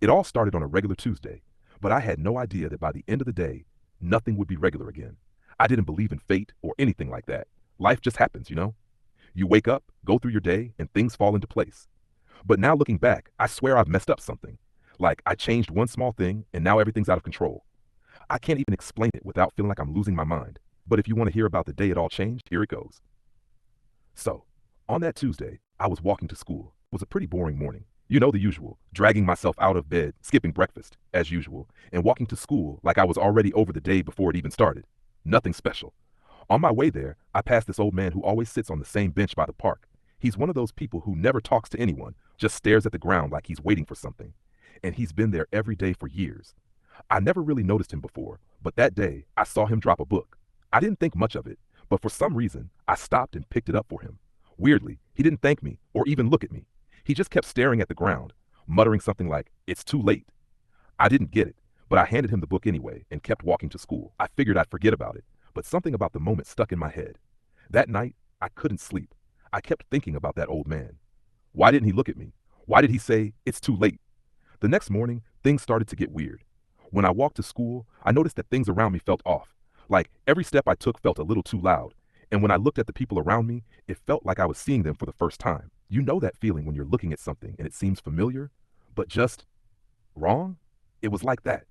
It all started on a regular Tuesday, but I had no idea that by the end of the day, nothing would be regular again. I didn't believe in fate or anything like that. Life just happens, you know? You wake up, go through your day, and things fall into place. But now looking back, I swear I've messed up something. Like I changed one small thing, and now everything's out of control. I can't even explain it without feeling like I'm losing my mind. But if you want to hear about the day it all changed, here it goes. So, on that Tuesday, I was walking to school. It was a pretty boring morning. You know the usual, dragging myself out of bed, skipping breakfast, as usual, and walking to school like I was already over the day before it even started. Nothing special. On my way there, I passed this old man who always sits on the same bench by the park. He's one of those people who never talks to anyone, just stares at the ground like he's waiting for something. And he's been there every day for years. I never really noticed him before, but that day I saw him drop a book. I didn't think much of it, but for some reason I stopped and picked it up for him. Weirdly, he didn't thank me or even look at me. He just kept staring at the ground, muttering something like, "It's too late." I didn't get it, but I handed him the book anyway and kept walking to school. I figured I'd forget about it, but something about the moment stuck in my head. That night, I couldn't sleep. I kept thinking about that old man. Why didn't he look at me? Why did he say, "It's too late"? The next morning, things started to get weird. When I walked to school, I noticed that things around me felt off. Like every step I took felt a little too loud. And when I looked at the people around me, it felt like I was seeing them for the first time. You know that feeling when you're looking at something and it seems familiar, but just wrong? It was like that.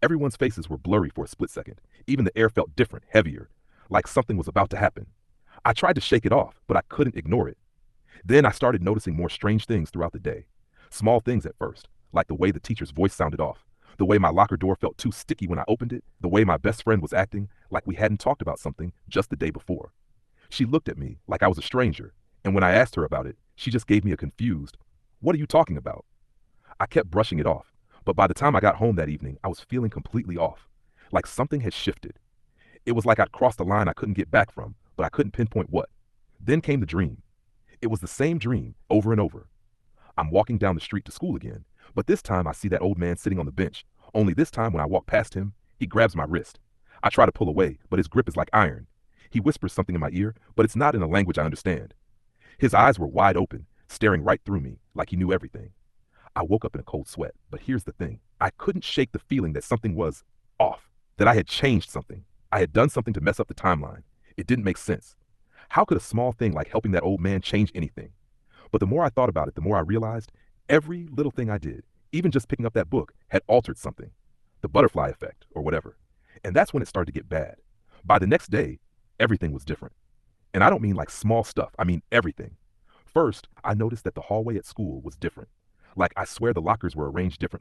Everyone's faces were blurry for a split second. Even the air felt different, heavier, like something was about to happen. I tried to shake it off, but I couldn't ignore it. Then I started noticing more strange things throughout the day. Small things at first, like the way the teacher's voice sounded off, the way my locker door felt too sticky when I opened it, the way my best friend was acting like we hadn't talked about something just the day before. She looked at me like I was a stranger, and when I asked her about it, she just gave me a confused, "What are you talking about?" I kept brushing it off, but by the time I got home that evening, I was feeling completely off, like something had shifted. It was like I'd crossed a line I couldn't get back from, but I couldn't pinpoint what. Then came the dream. It was the same dream over and over. I'm walking down the street to school again, but this time I see that old man sitting on the bench. Only this time when I walk past him, he grabs my wrist. I try to pull away, but his grip is like iron. He whispers something in my ear, but it's not in a language I understand. His eyes were wide open, staring right through me, like he knew everything. I woke up in a cold sweat, but here's the thing. I couldn't shake the feeling that something was off, that I had changed something. I had done something to mess up the timeline. It didn't make sense. How could a small thing like helping that old man change anything? But the more I thought about it, the more I realized every little thing I did, even just picking up that book, had altered something. The butterfly effect, or whatever. And that's when it started to get bad. By the next day, everything was different. And I don't mean like small stuff, I mean everything. First, I noticed that the hallway at school was different. Like I swear the lockers were arranged differently.